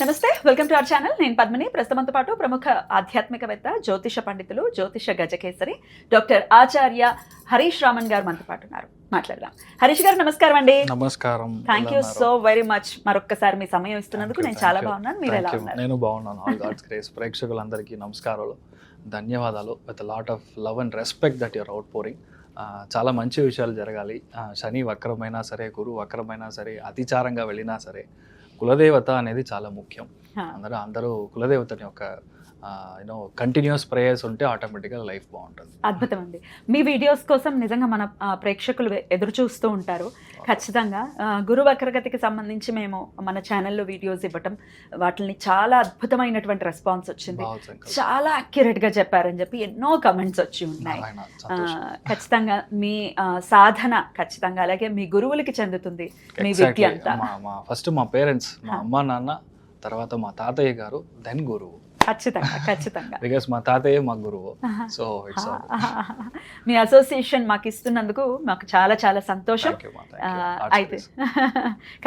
నమస్తే, welcome to our channel. నేను పద్మిని. ప్రస్తుతంతో పాటు ప్రముఖ ఆధ్యాత్మికవేత్త, జ్యోతిష పండితులు, జ్యోతిష గజకేసరి డాక్టర్ ఆచార్య హరీష్ రామన్ గారు మనతో పాటు ఉన్నారు. మాట్లాడదాం. హరీష్ గారు నమస్కారం అండి. నమస్కారం. Thank you so very much. మరొక్కసారి మీ సమయం ఇస్తున్నందుకు నేను చాలా బాగున్నాను. మీరు ఎలా ఉన్నారు? నేను బాగున్నాను. All God's grace. ప్రేక్షకులందరికీ నమస్కారాలు, ధన్యవాదాలు. With lot of love and respect that your outpouring. చాలా మంచి విషయాలు జరగాలి. శని వక్రమైనా సరే, గురు వక్రమైనా సరే, అతిచారంగా వెళ్ళినా సరే, కులదేవత అనేది చాలా ముఖ్యం. అందరూ కులదేవతని ఒక కంటిన్యూస్ ప్రేయర్స్ ఉంటే ఆటోమేటిక్గా లైఫ్ బాగుంటుంది. అద్భుతం అండి. మీ వీడియోస్ కోసం నిజంగా మన ప్రేక్షకులు ఎదురు చూస్తూ ఉంటారు. ఖచ్చితంగా గురు వక్రగతికి సంబంధించి మేము మన ఛానల్లో వీడియోస్ ఇవ్వటం, వాటిని చాలా అద్భుతమైనటువంటి రెస్పాన్స్ వచ్చింది. చాలా అక్యురేట్ గా చెప్పారని చెప్పి ఎన్నో కమెంట్స్ వచ్చి ఉన్నాయి. ఖచ్చితంగా మీ సాధన ఖచ్చితంగా అలాగే మీ గురువులకి చెందుతుంది మీ విద్య అంతా. ఫస్ట్ మా పేరెంట్స్, మా అమ్మ నాన్న, తర్వాత మా తాతయ్య గారు, దెన్ గురువు. ఖచ్చితంగా బికాస్ మా తాతయ్య మా గురువు. సో ఇట్స్ మీ అసోసియేషన్ మాకు ఇస్తున్నందుకు మాకు చాలా చాలా సంతోషం. అయితే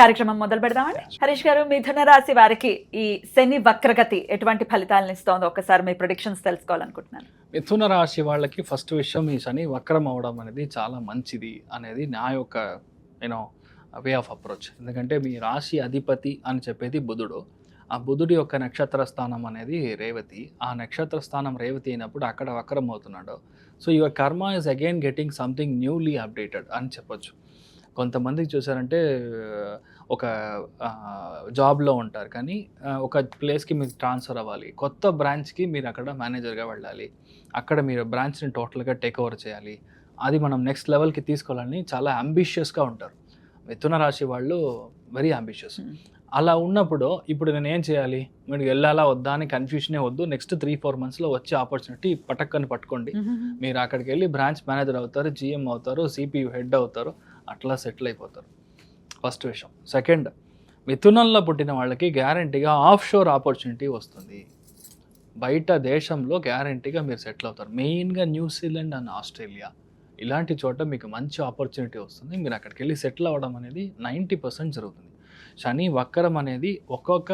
కార్యక్రమం మొదలు పెడదామండి. హరీష్ గారు, మిథున రాశి వారికి ఈ శని వక్రగతి ఎటువంటి ఫలితాలను ఇస్తోందో ఒకసారి మీ ప్రెడిక్షన్స్ తెలుసుకోవాలనుకుంటున్నాను. మిథున రాశి వాళ్ళకి ఫస్ట్ విషయం, ఈ శని వక్రం అవడం అనేది చాలా మంచిది అనేది నా యొక్క వే ఆఫ్ అప్రోచ్. ఎందుకంటే మీ రాశి అధిపతి అని చెప్పేది బుధుడు. ఆ బుధుడి యొక్క నక్షత్ర స్థానం అనేది రేవతి. ఆ నక్షత్ర స్థానం రేవతి అయినప్పుడు అక్కడ వక్రం అవుతున్నాడు. సో యువర్ కర్మ is again getting something newly updated అని చెప్పొచ్చు. కొంతమందికి చూసారంటే ఒక జాబ్లో ఉంటారు, కానీ ఒక ప్లేస్కి మీకు ట్రాన్స్ఫర్ అవ్వాలి, కొత్త బ్రాంచ్కి మీరు అక్కడ మేనేజర్గా వెళ్ళాలి, అక్కడ మీరు బ్రాంచ్ని టోటల్గా టేక్ ఓవర్ చేయాలి, అది మనం నెక్స్ట్ లెవెల్కి తీసుకోవాలని చాలా అంబిషియస్గా ఉంటారు. మిథున రాశి వాళ్ళు వెరీ అంబిషియస్. అలా ఉన్నప్పుడు ఇప్పుడు నేను ఏం చేయాలి, మీరు వెళ్ళాలా వద్దా అని కన్ఫ్యూషనే వద్దు. నెక్స్ట్ 3-4 monthsలో వచ్చే ఆపర్చునిటీ పటక్కని పట్టుకోండి. మీరు అక్కడికి వెళ్ళి బ్రాంచ్ మేనేజర్ అవుతారు, GM అవుతారు, CPU హెడ్ అవుతారు, అట్లా సెటిల్ అయిపోతారు. ఫస్ట్ విషయం. సెకండ్, మిథునంలో పుట్టిన వాళ్ళకి గ్యారంటీగా ఆఫ్ షోర్ ఆపర్చునిటీ వస్తుంది. బయట దేశంలో గ్యారంటీగా మీరు సెటిల్ అవుతారు. మెయిన్గా న్యూజిలాండ్ అండ్ ఆస్ట్రేలియా ఇలాంటి చోట మీకు మంచి ఆపర్చునిటీ వస్తుంది. మీరు అక్కడికి వెళ్ళి సెటిల్ అవ్వడం అనేది 90% జరుగుతుంది. శని వక్రం అనేది ఒక్కొక్క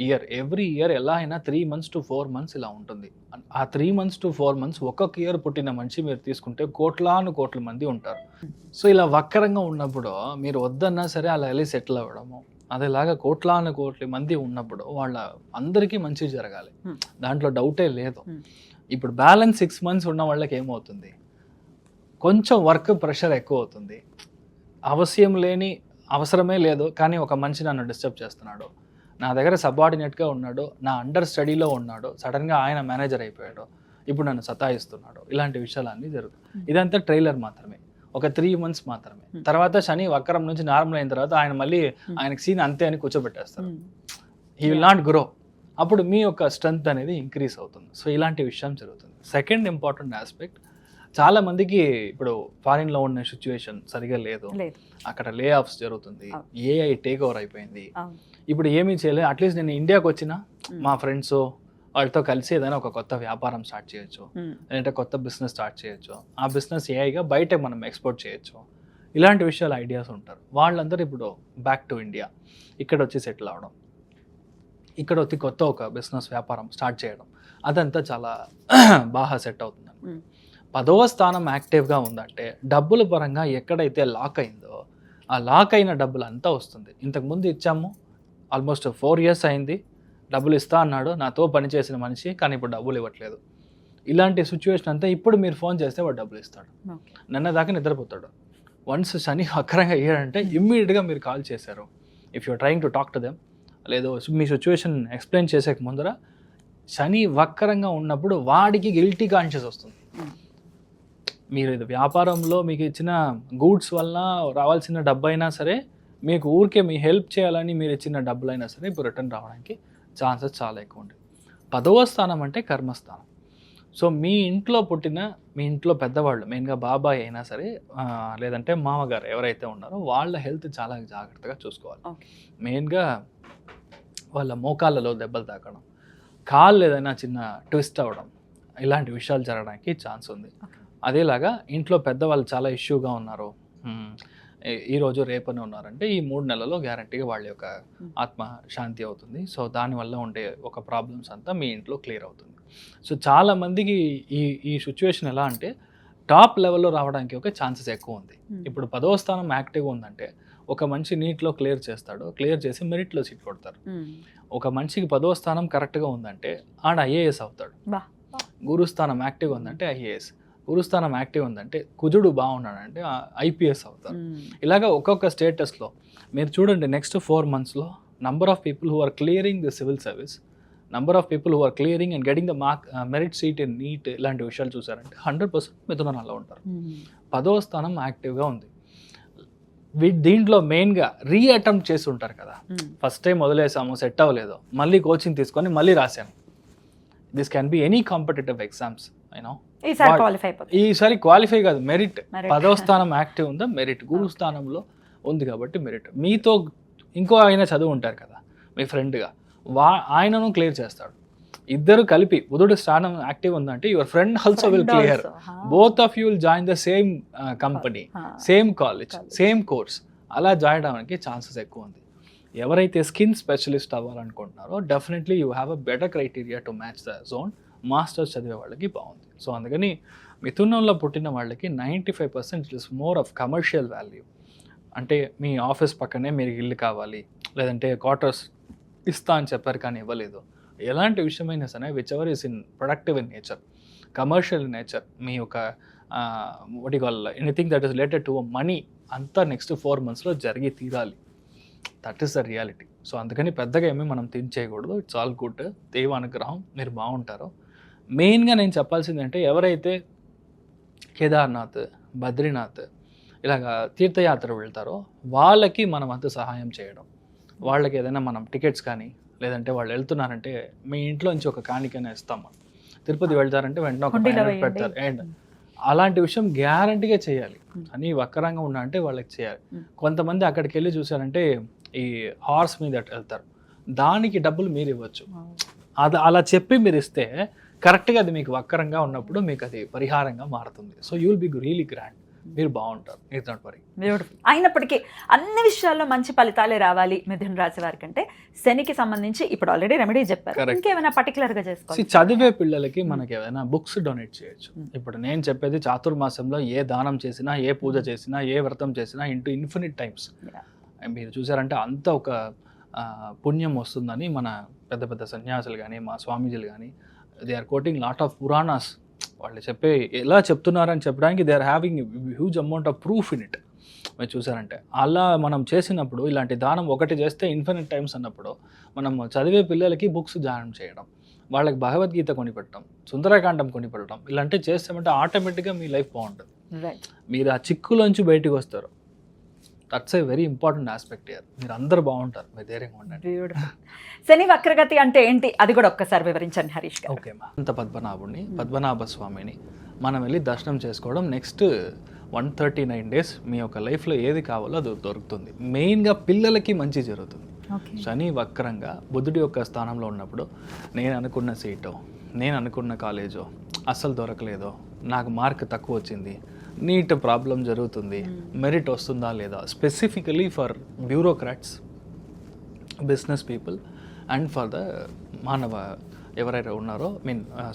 ఇయర్, ఎవ్రీ ఇయర్ ఎలా అయినా 3 months to 4 months ఇలా ఉంటుంది. ఆ 3 months to 4 months ఒక్కొక్క ఇయర్ పుట్టిన మనిషి మీరు తీసుకుంటే కోట్ల మంది ఉంటారు. సో ఇలా వక్రంగా ఉన్నప్పుడు మీరు వద్దన్నా సరే అలా వెళ్ళి సెటిల్ అవ్వడము, అదేలాగా కోట్ల మంది ఉన్నప్పుడు వాళ్ళ అందరికీ మంచి జరగాలి, దాంట్లో డౌటే లేదు. ఇప్పుడు బ్యాలెన్స్ 6 months ఉన్న వాళ్ళకి ఏమవుతుంది, కొంచెం వర్క్ ప్రెషర్ ఎక్కువ అవుతుంది. అవసరమే లేదు, కానీ ఒక మనిషి నన్ను డిస్టర్బ్ చేస్తున్నాడు, నా దగ్గర సబార్డినేట్గా ఉన్నాడు, నా అండర్ స్టడీలో ఉన్నాడు, సడన్గా ఆయన మేనేజర్ అయిపోయాడు, ఇప్పుడు నన్ను సతాయిస్తున్నాడు, ఇలాంటి విషయాలన్నీ జరుగుతాయి. ఇదంతా ట్రైలర్ మాత్రమే, ఒక 3 months మాత్రమే. తర్వాత శని వక్రం నుంచి నార్మల్ అయిన తర్వాత ఆయనకి సీన్ అంతే అని కూర్చోబెట్టేస్తారు. He will not grow. అప్పుడు మీ యొక్క స్ట్రెంగ్త్ అనేది ఇంక్రీజ్ అవుతుంది. సో ఇలాంటి విషయం జరుగుతుంది. సెకండ్ ఇంపార్టెంట్ ఆస్పెక్ట్, చాలా మందికి ఇప్పుడు ఫారిన్లో ఉన్న సిచ్యువేషన్ సరిగా లేదు, అక్కడ లే ఆఫ్స్ జరుగుతుంది, AI టేక్ ఓవర్ అయిపోయింది. ఇప్పుడు ఏమీ చేయలేదు. అట్లీస్ట్ నేను ఇండియాకి వచ్చిన మా ఫ్రెండ్స్ వాళ్ళతో కలిసి ఏదైనా ఒక కొత్త వ్యాపారం స్టార్ట్ చేయొచ్చు, లేదంటే కొత్త బిజినెస్ స్టార్ట్ చేయొచ్చు, ఆ బిజినెస్ ఏఐగా బయట మనం ఎక్స్పోర్ట్ చేయొచ్చు, ఇలాంటి విషయాలు ఐడియాస్ ఉంటారు. వాళ్ళందరూ ఇప్పుడు బ్యాక్ టు ఇండియా, ఇక్కడ వచ్చి సెటిల్ అవ్వడం, ఇక్కడ వచ్చి కొత్త ఒక బిజినెస్ వ్యాపారం స్టార్ట్ చేయడం, అదంతా చాలా బాగా సెట్ అవుతుంది. 10వ స్థానం యాక్టివ్గా ఉందంటే డబ్బుల పరంగా ఎక్కడైతే లాక్ అయిందో ఆ లాక్ అయిన డబ్బులు అంతా వస్తుంది. ఇంతకుముందు ఇచ్చాము, ఆల్మోస్ట్ 4 years అయింది, డబ్బులు ఇస్తా అన్నాడు నాతో పనిచేసిన మనిషి, కానీ ఇప్పుడు డబ్బులు ఇవ్వట్లేదు. ఇలాంటి సిచ్యువేషన్ అంతా ఇప్పుడు మీరు ఫోన్ చేస్తే వాడు డబ్బులు ఇస్తాడు, నిన్న దాకా నిద్రపోతాడు. వన్స్ శని వక్రంగా అయ్యాడంటే ఇమ్మీడియట్గా మీరు కాల్ చేశారు, if you're trying to talk to them, లేదో మీ సిచ్యువేషన్ ఎక్స్ప్లెయిన్ చేసేక ముందర శని వక్రంగా ఉన్నప్పుడు వాడికి గిల్టీ కాన్షియస్ వస్తుంది. మీరు ఇది వ్యాపారంలో మీకు ఇచ్చిన గూడ్స్ వల్ల రావాల్సిన డబ్బు అయినా సరే, మీకు ఊరికే మీ హెల్ప్ చేయాలని మీరు ఇచ్చిన డబ్బులైనా సరే ఇప్పుడు రిటర్న్ రావడానికి ఛాన్సెస్ చాలా ఎక్కువ ఉంటాయి. 10వ స్థానం అంటే కర్మస్థానం. సో మీ ఇంట్లో పుట్టిన, మీ ఇంట్లో పెద్దవాళ్ళు, మెయిన్గా బాబాయ్ అయినా సరే లేదంటే మామగారు ఎవరైతే ఉన్నారో వాళ్ళ హెల్త్ చాలా జాగ్రత్తగా చూసుకోవాలి. మెయిన్గా వాళ్ళ మోకాళ్ళలో దెబ్బలు తాకడం, కాళ్ళు ఏదైనా చిన్న ట్విస్ట్ అవ్వడం, ఇలాంటి విషయాలు జరగడానికి ఛాన్స్ ఉంది. అదేలాగా ఇంట్లో పెద్దవాళ్ళు చాలా ఇష్యూగా ఉన్నారు, ఈరోజు రేపని ఉన్నారంటే ఈ 3 నెలల్లో గ్యారంటీగా వాళ్ళ యొక్క ఆత్మ శాంతి అవుతుంది. సో దానివల్ల ఉండే ఒక ప్రాబ్లమ్స్ అంతా మీ ఇంట్లో క్లియర్ అవుతుంది. సో చాలామందికి ఈ సిచ్యువేషన్ ఎలా అంటే టాప్ లెవెల్లో రావడానికి ఒక ఛాన్సెస్ ఎక్కువ ఉంది. ఇప్పుడు 10వ స్థానం యాక్టివ్గా ఉందంటే ఒక మనిషి నీట్లో క్లియర్ చేస్తాడు, క్లియర్ చేసి మెరిట్లో సీట్ కొడతారు. ఒక మనిషికి 10వ స్థానం కరెక్ట్గా ఉందంటే ఆడ ఐఏఎస్ అవుతాడు. గురుస్థానం యాక్టివ్గా ఉందంటే ఐఏఎస్, గురుస్థానం యాక్టివ్ ఉందంటే కుజుడు బాగున్నాడంటే ఐపీఎస్ అవుతారు. ఇలాగ ఒక్కొక్క స్టేటస్లో మీరు చూడండి నెక్స్ట్ 4 monthsలో number of people who are clearing the civil service, number of people who are clearing and getting the merit seat in NEET ఇలాంటి విషయాలు చూసారంటే 100% మిథునంలో ఉంటారు. 10వ స్థానం యాక్టివ్గా ఉంది. దీంట్లో మెయిన్గా అటెంప్ట్ చేసి ఉంటారు కదా, ఫస్ట్ టైం వదిలేసాము సెట్ అవ్వలేదు, మళ్ళీ కోచింగ్ తీసుకొని మళ్ళీ రాశాను. This can be any competitive exams you know. ఈసారి క్వాలిఫై కాదు, మెరిట్. 10వ స్థానం యాక్టివ్ ఉందా, మెరిట్. గురు స్థానంలో ఉంది కాబట్టి మెరిట్. మీతో ఇంకో ఆయన చదువు ఉంటారు కదా మీ ఫ్రెండ్గా, ఆయనను క్లియర్ చేస్తాడు. ఇద్దరు కలిపి బుధుడు స్థానం యాక్టివ్ ఉందంటే your friend also will clear. Both of you will join the same company, same college, same course. అలా జాయిన్ అవ్వడానికి ఛాన్సెస్ ఎక్కువ ఉంది. ఎవరైతే స్కిన్ స్పెషలిస్ట్ అవ్వాలనుకుంటున్నారో definitely you have a better criteria to match the zone. Masters చదివే వాళ్ళకి బాగుంది. So అందుకని మిథునంలో పుట్టిన వాళ్ళకి 95% it is more of commercial value. అంటే మీ ఆఫీస్ పక్కనే మీరు ఇల్లు కావాలి, లేదంటే క్వార్టర్స్ ఇస్తా అని చెప్పారు కానీ ఇవ్వలేదు. ఎలాంటి విషయమైనా సరే whichever is in productive in nature, commercial in nature, మీ యొక్క anything that is related to money అంతా నెక్స్ట్ 4 monthsలో జరిగి తీరాలి. That is the reality. So అందుకని పెద్దగా ఏమీ మనం థింక్ చేయకూడదు. It's all good. దైవ అనుగ్రహం, మీరు బాగుంటారు. మెయిన్గా నేను చెప్పాల్సింది అంటే ఎవరైతే కేదార్నాథ్, బద్రీనాథ్ ఇలాగ తీర్థయాత్ర వెళ్తారో వాళ్ళకి మనం అంత సహాయం చేయడం. వాళ్ళకి ఏదైనా మనం టికెట్స్ కానీ, లేదంటే వాళ్ళు వెళ్తున్నారంటే మీ ఇంట్లో నుంచి ఒక కాணிకైనా ఇస్తాం. మనం తిరుపతి వెళ్తారంటే వెంటనే ఒక పెడతారు. అండ్ అలాంటి విషయం గ్యారంటీగా చేయాలి. అని వక్రంగా ఉన్నా అంటే వాళ్ళకి చేయాలి. కొంతమంది అక్కడికి వెళ్ళి చూసారంటే ఈ హార్స్ మీద వెళ్తారు, దానికి డబ్బులు మీరు ఇవ్వచ్చు. అలా చెప్పి మీరు ఇస్తే కరెక్ట్గా అది మీకు వక్రంగా ఉన్నప్పుడు మీకు అది పరిహారంగా మారుతుంది. So you will be really grand. మీరు బాగుంటారు. It's not worry. బ్యూటిఫుల్. అయినప్పటికీ అన్ని విషయాల్లో మంచి ఫలితాలే రావాలి మిథున రాశి వారికి అంటే శనికి సంబంధించి ఇప్పుడు ఆల్రెడీ రెమెడీ చెప్పారు, ఇంకేమైనా పర్టికులర్గా చేసుకోవాలి? చదివే పిల్లలకి మనకి ఏమైనా బుక్స్ డొనేట్ చేయొచ్చు. ఇప్పుడు నేను చెప్పేది చాతుర్మాసంలో ఏ దానం చేసినా, ఏ పూజ చేసినా, ఏ వ్రతం చేసినా ఇంటూ ఇన్ఫినిట్ టైమ్స్ మీరు చూసారంటే అంత ఒక పుణ్యం వస్తుందని మన పెద్ద పెద్ద సన్యాసులు కానీ, మా స్వామీజీలు కానీ, they are quoting lot of Puranas. వాళ్ళు చెప్పే ఎలా చెప్తున్నారని చెప్పడానికి they are having huge amount of proof in it. మీరు చూసారంటే అలా మనం చేసినప్పుడు, ఇలాంటి దానం ఒకటి చేస్తే ఇన్ఫినిట్ టైమ్స్ అన్నప్పుడు మనం చదివే పిల్లలకి బుక్స్ దానం చేయడం, వాళ్ళకి భగవద్గీత కొనిపెట్టడం, సుందరకాండం కొనిపెట్టడం, ఇలాంటివి చేస్తామంటే ఆటోమేటిక్గా మీ లైఫ్ బాగుంటుంది. మీరు ఆ చిక్కులోంచి బయటకు వస్తారు. That's a very important aspect year. మీరు అందరూ బాగుంటారు, మీరు ధైర్యంగా ఉండండి. శని వక్రగతి అంటే ఏంటి, అది కూడా ఒక్కసారి వివరించండి హరీష్ గారు. ఓకే మా, అంత పద్మనాభుడిని, పద్మనాభ స్వామిని మనం వెళ్ళి దర్శనం చేసుకోవడం. నెక్స్ట్ 139 days మీ యొక్క లైఫ్లో ఏది కావాలో అది దొరుకుతుంది. మెయిన్గా పిల్లలకి మంచి జరుగుతుంది. శని వక్రంగా బుధుడి యొక్క స్థానంలో ఉన్నప్పుడు నేను అనుకున్న సీటో, నేను అనుకున్న కాలేజో అస్సలు దొరకలేదో, నాకు మార్క్ తక్కువ వచ్చింది, నీట్ ప్రాబ్లం జరుగుతుంది, మెరిట్ వస్తుందా లేదా, specifically for bureaucrats, business people and for the మానవ ఎవరైతే ఉన్నారో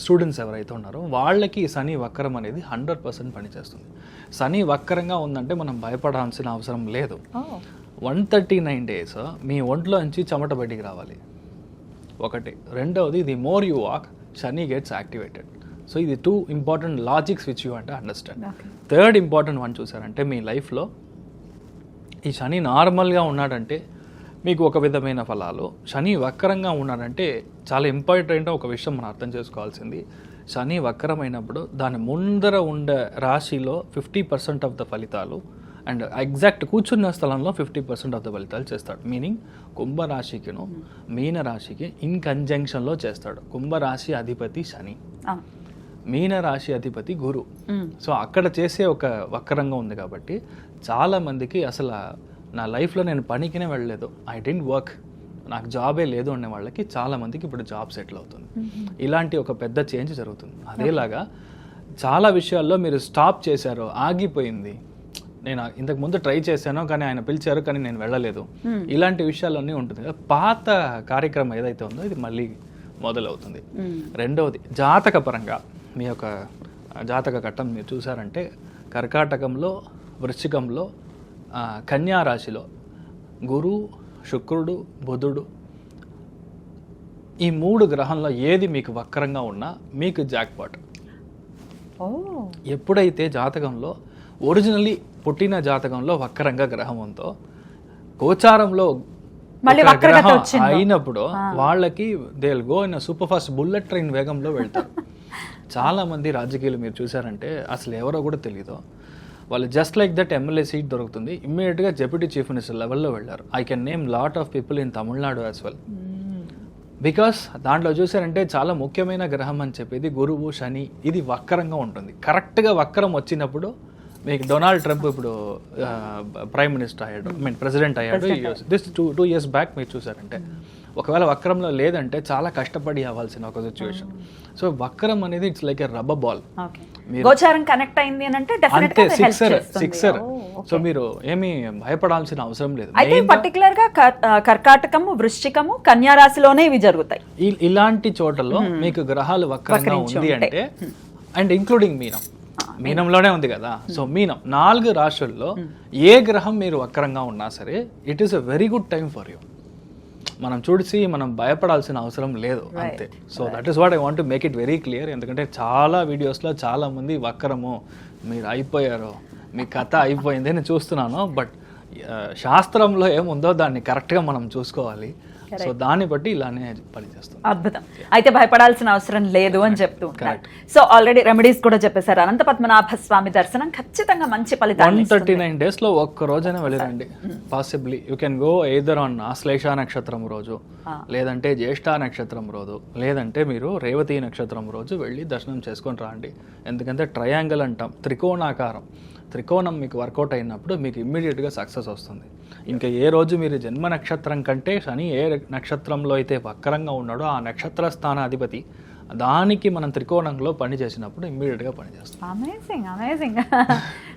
స్టూడెంట్స్ ఎవరైతే ఉన్నారో వాళ్ళకి శని వక్రం అనేది 100% పనిచేస్తుంది. శని వక్రంగా ఉందంటే మనం భయపడాల్సిన అవసరం లేదు. 139 days మీ ఒంట్లో నుంచి చెమట బయటికి రావాలి ఒకటి. రెండవది, the more you walk Shani gets activated. So ఇది 2 important లాజిక్స్ విచ్ యూ అంటే అండర్స్టాండ్. థర్డ్ ఇంపార్టెంట్ వన్ చూసారంటే మీ లైఫ్లో ఈ శని నార్మల్గా ఉన్నాడంటే మీకు ఒక విధమైన ఫలాలు, శని వక్రంగా ఉన్నాడంటే చాలా ఇంపార్టెంట్ ఒక విషయం మనం అర్థం చేసుకోవాల్సింది. శని వక్రమైనప్పుడు దాని ముందర ఉండే రాశిలో 50% ఆఫ్ ద ఫలితాలు అండ్ ఎగ్జాక్ట్ కూర్చున్న స్థలంలో 50% ఆఫ్ ద ఫలితాలు చేస్తాడు. మీనింగ్ కుంభరాశికిను మీనరాశికి ఇన్ కంజంక్షన్లో చేస్తాడు. కుంభరాశి అధిపతి శని, మీనరాశి అధిపతి గురు. సో అక్కడ చేసే ఒక వక్రంగా ఉంది కాబట్టి చాలామందికి అసలు నా లైఫ్లో నేను పనికినే వెళ్ళలేదు, ఐ డెంట్ వర్క్, నాకు జాబే లేదు అనే వాళ్ళకి చాలామందికి ఇప్పుడు జాబ్ సెటిల్ అవుతుంది. ఇలాంటి ఒక పెద్ద చేంజ్ జరుగుతుంది. అదేలాగా చాలా విషయాల్లో మీరు స్టాప్ చేశారు, ఆగిపోయింది, నేను ఇంతకు ముందు ట్రై చేశాను కానీ ఆయన పిలిచారు కానీ నేను వెళ్ళలేదు, ఇలాంటి విషయాలన్నీ ఉంటుంది కదా. పాత కార్యక్రమం ఏదైతే ఉందో ఇది మళ్ళీ మొదలవుతుంది. రెండవది జాతక పరంగా మీ యొక్క జాతక ఘట్టం మీరు చూసారంటే కర్కాటకంలో, వృశ్చికంలో, కన్యా రాశిలో గురు, శుక్రుడు, బుధుడు, ఈ 3 గ్రహంలో ఏది మీకు వక్రంగా ఉన్నా మీకు జాక్పాట్. ఎప్పుడైతే జాతకంలో ఒరిజినల్లీ పుట్టిన జాతకంలో వక్రంగా గ్రహం ఉందో గోచారంలో గ్రహం అయినప్పుడు వాళ్ళకి they will go in super fast bullet train వేగంలో వెళ్తారు. చాలా మంది రాజకీయాలు మీరు చూసారంటే అసలు ఎవరో కూడా తెలియదు, వాళ్ళు just like that MLA seat దొరుకుతుంది ఇమ్మీడియట్గా డిప్యూటీ చీఫ్ మినిస్టర్ లెవెల్లో వెళ్ళారు. I can name lot of people in Tamil Nadu as well. Because దాంట్లో చూసారంటే చాలా ముఖ్యమైన గ్రహం అని చెప్పేది గురువు, శని, ఇది వక్రంగా ఉంటుంది. కరెక్ట్గా వక్రం వచ్చినప్పుడు మీకు డొనాల్డ్ ట్రంప్ ఇప్పుడు ప్రైమ్ మినిస్టర్ అయ్యాడు, ప్రెసిడెంట్ అయ్యాడు. దిస్ టూ ఇయర్స్ బ్యాక్ మీరు చూసారంటే ఒకవేళ వక్రంలో లేదంటే చాలా కష్టపడి అవ్వాల్సిన ఒక సిచ్యువేషన్. సో వక్రం అనేది it's like a rubber ball, గోచారం కనెక్ట్ అయింది అంటే అంతే సిక్సర్. సో మీరు ఏమీ భయపడాల్సిన అవసరం లేదు. అయితే పర్టికులర్ గా కర్కాటకము, వృశ్చికము, కన్యా రాశిలోనే ఇవి జరుగుతాయి. ఇలాంటి చోటల్లో మీకు గ్రహాలు వక్రంగా ఉంది అంటే, అండ్ ఇంక్లూడింగ్ మీనంలోనే ఉంది కదా. సో మీనం 4 రాశుల్లో ఏ గ్రహం మీరు వక్రంగా ఉన్నా సరే it is a very good time for you. మనం భయపడాల్సిన అవసరం లేదు అంతే. So that is what I want to make it very clear. ఎందుకంటే చాలా వీడియోస్లో చాలా మంది వక్రము, మీరు అయిపోయారు, మీ కథ అయిపోయింది అని చూస్తున్నాను. బట్ శాస్త్రంలో ఏముందో దాన్ని కరెక్ట్గా మనం చూసుకోవాలి. సో దాన్ని బట్టి ఇలానే పనిచేస్తుంది. అద్భుతం. అయితే భయపడాల్సిన అవసరం లేదు అని చెప్తూ ఉంటారు. సో ఆల్రెడీ రెమెడీస్ కూడా చెప్పేశారు. అనంత పద్మనాభ స్వామి దర్శనం ఖచ్చితంగా మంచి ఫలితాలు. 139 days లో ఒక్క రోజైనా వెళ్ళిరండి. Possibly you can go either on Ashlesha నక్షత్రం రోజు, లేదంటే జ్యేష్ఠ నక్షత్రం రోజు, లేదంటే మీరు రేవతి నక్షత్రం రోజు వెళ్ళి దర్శనం చేసుకొని రాండి. ఎందుకంటే ట్రయాంగిల్ అంటాం, త్రికోణాకారం. త్రికోణం మీకు వర్కౌట్ అయినప్పుడు మీకు ఇమ్మీడియట్గా సక్సెస్ వస్తుంది. ఇంకా ఏ రోజు మీరు జన్మ నక్షత్రం కంటే శని ఏ నక్షత్రంలో అయితే వక్రంగా ఉన్నాడో ఆ నక్షత్ర స్థానాధిపతి దానికి మనం త్రికోణంలో పని చేసినప్పుడు ఇమ్మీడియట్గా పనిచేస్తాం. అమేజింగ్.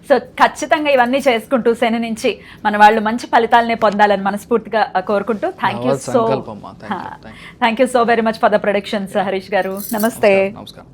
సో ఖచ్చితంగా ఇవన్నీ చేసుకుంటూ శని నుంచి మన వాళ్ళు మంచి ఫలితాలనే పొందాలని మనస్ఫూర్తిగా కోరుకుంటూ thank you so very much for the productions Harish గారు. నమస్తే. నమస్కారం.